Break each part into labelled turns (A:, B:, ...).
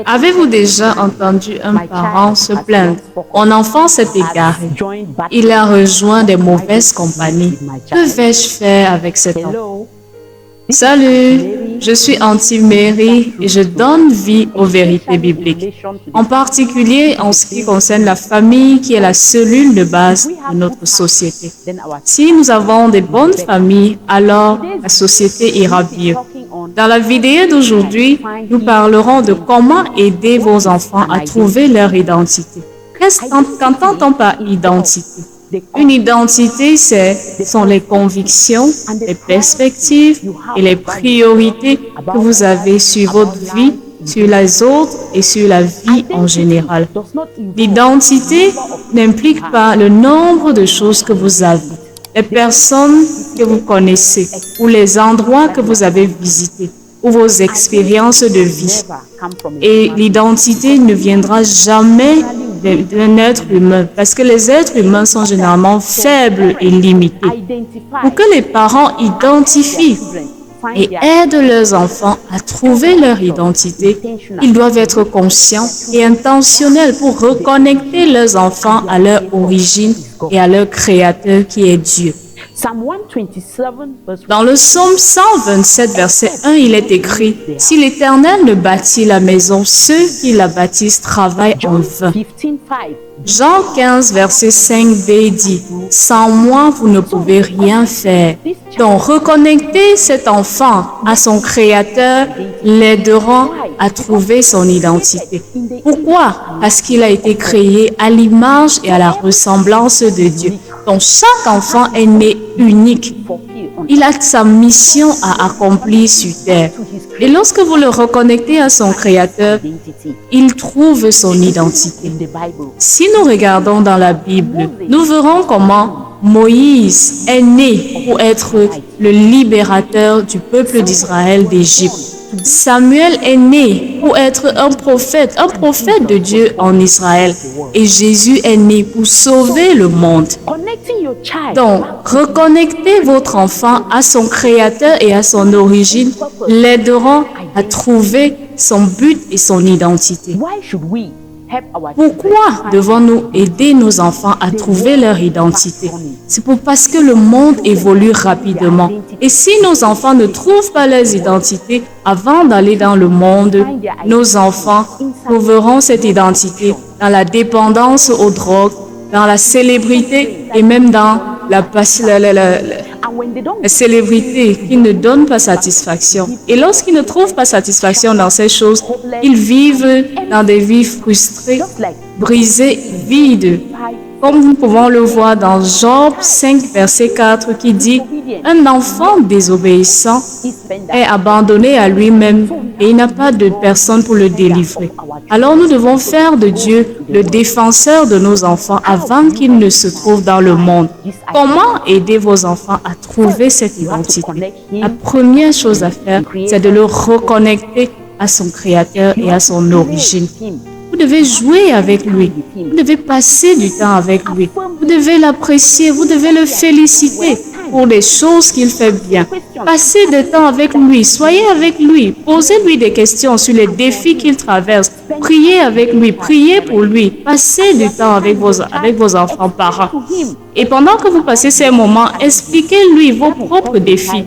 A: Avez-vous déjà entendu un parent se plaindre? Mon enfant s'est égaré. Il a rejoint des mauvaises compagnies. Que vais-je faire avec cet enfant? Salut, je suis Auntie Mary et je donne vie aux vérités bibliques, en particulier en ce qui concerne la famille qui est la cellule de base de notre société. Si nous avons des bonnes familles, alors la société ira mieux. Dans la vidéo d'aujourd'hui, nous parlerons de comment aider vos enfants à trouver leur identité. Qu'entend-on par identité? Une identité, ce sont les convictions, les perspectives et les priorités que vous avez sur votre vie, sur les autres et sur la vie en général. L'identité n'implique pas le nombre de choses que vous avez, les personnes que vous connaissez ou les endroits que vous avez visités ou vos expériences de vie. Et l'identité ne viendra jamais d'un être humain, parce que les êtres humains sont généralement faibles et limités. Pour que les parents identifient et aident leurs enfants à trouver leur identité, ils doivent être conscients et intentionnels pour reconnecter leurs enfants à leur origine et à leur Créateur qui est Dieu. Dans le psaume 127, verset 1, il est écrit « Si l'Éternel ne bâtit la maison, ceux qui la bâtissent travaillent en vain. » Jean 15, verset 5b dit « Sans moi, vous ne pouvez rien faire. » Donc, reconnecter cet enfant à son Créateur l'aidera à trouver son identité. Pourquoi? Parce qu'il a été créé à l'image et à la ressemblance de Dieu. Donc, chaque enfant est né unique. Il a sa mission à accomplir sur terre. Et lorsque vous le reconnectez à son Créateur, il trouve son identité. Si nous regardons dans la Bible, nous verrons comment Moïse est né pour être le libérateur du peuple d'Israël d'Égypte. Samuel est né pour être un prophète de Dieu en Israël. Et Jésus est né pour sauver le monde. Donc, reconnecter votre enfant à son Créateur et à son origine l'aideront à trouver son but et son identité. Pourquoi devons-nous aider nos enfants à trouver leur identité? C'est parce que le monde évolue rapidement. Et si nos enfants ne trouvent pas leurs identités avant d'aller dans le monde, nos enfants trouveront cette identité dans la dépendance aux drogues, dans la célébrité et même dans la célébrité qui ne donne pas satisfaction. Et lorsqu'ils ne trouvent pas satisfaction dans ces choses, ils vivent dans des vies frustrées, brisées, vides. Comme nous pouvons le voir dans Job 5, verset 4, qui dit « Un enfant désobéissant est abandonné à lui-même et il n'a pas de personne pour le délivrer. » Alors nous devons faire de Dieu le défenseur de nos enfants avant qu'ils ne se trouvent dans le monde. Comment aider vos enfants à trouver cette identité? La première chose à faire, c'est de le reconnecter à son Créateur et à son origine. Vous devez jouer avec lui. Vous devez passer du temps avec lui. Vous devez l'apprécier. Vous devez le féliciter pour les choses qu'il fait bien. Passez du temps avec lui. Soyez avec lui. Posez-lui des questions sur les défis qu'il traverse. Priez avec lui. Priez pour lui. Passez du temps avec vos enfants parents. Et pendant que vous passez ces moments, expliquez-lui vos propres défis.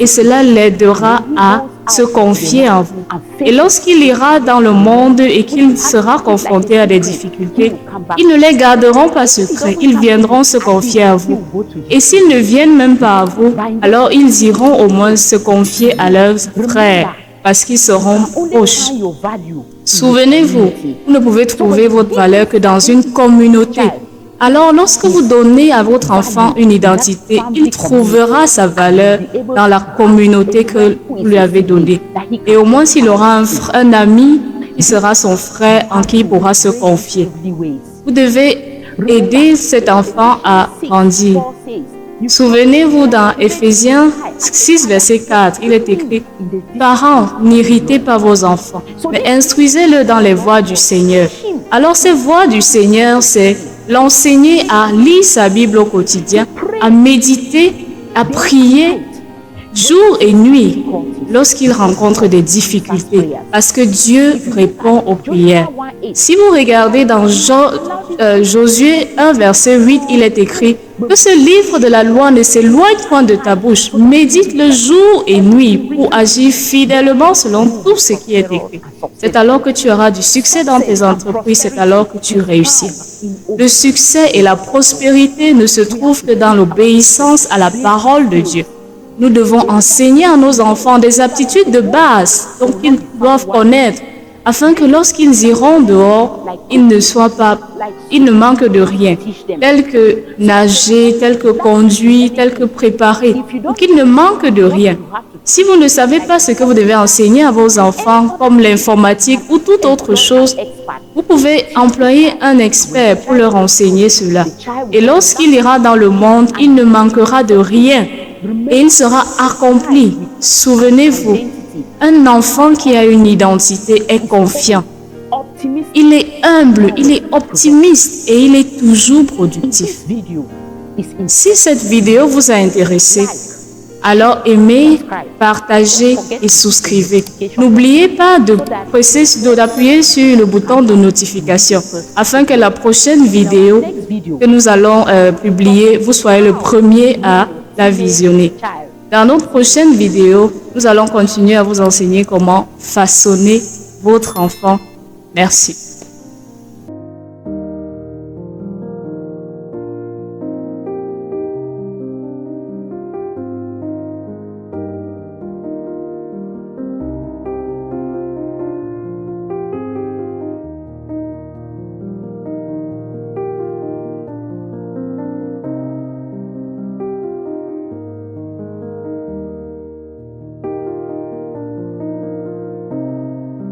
A: Et cela l'aidera à se confier en vous. Et lorsqu'il ira dans le monde et qu'il sera confronté à des difficultés, ils ne les garderont pas secrets, ils viendront se confier à vous. Et s'ils ne viennent même pas à vous, alors ils iront au moins se confier à leurs frères, parce qu'ils seront proches. Souvenez-vous, vous ne pouvez trouver votre valeur que dans une communauté. Alors, lorsque vous donnez à votre enfant une identité, il trouvera sa valeur dans la communauté que vous lui avez donnée. Et au moins, s'il aura un ami, il sera son frère en qui il pourra se confier. Vous devez aider cet enfant à grandir. Souvenez-vous, dans Éphésiens 6, verset 4, il est écrit « Parents, n'irritez pas vos enfants, mais instruisez-le dans les voies du Seigneur. » Alors, ces voies du Seigneur, c'est l'enseigner à lire sa Bible au quotidien, à méditer, à prier jour et nuit, lorsqu'il rencontre des difficultés, parce que Dieu répond aux prières. Si vous regardez dans Josué 1, verset 8, il est écrit que ce livre de la loi ne s'éloigne point de ta bouche. Médite-le jour et nuit pour agir fidèlement selon tout ce qui est écrit. C'est alors que tu auras du succès dans tes entreprises, c'est alors que tu réussiras. Le succès et la prospérité ne se trouvent que dans l'obéissance à la parole de Dieu. Nous devons enseigner à nos enfants des aptitudes de base, donc qu'ils doivent connaître, afin que lorsqu'ils iront dehors, ils ne manquent de rien, tel que nager, tel que conduire, tel que préparer, donc ils ne manquent de rien. Si vous ne savez pas ce que vous devez enseigner à vos enfants, comme l'informatique ou toute autre chose, vous pouvez employer un expert pour leur enseigner cela. Et lorsqu'il ira dans le monde, il ne manquera de rien et il sera accompli. Souvenez-vous, un enfant qui a une identité est confiant. Il est humble, il est optimiste et il est toujours productif. Si cette vidéo vous a intéressé, alors aimez, partagez et souscrivez. N'oubliez pas d'appuyer sur le bouton de notification afin que la prochaine vidéo que nous allons publier, vous soyez le premier à la visionner. Dans notre prochaine vidéo, nous allons continuer à vous enseigner comment façonner votre enfant. Merci.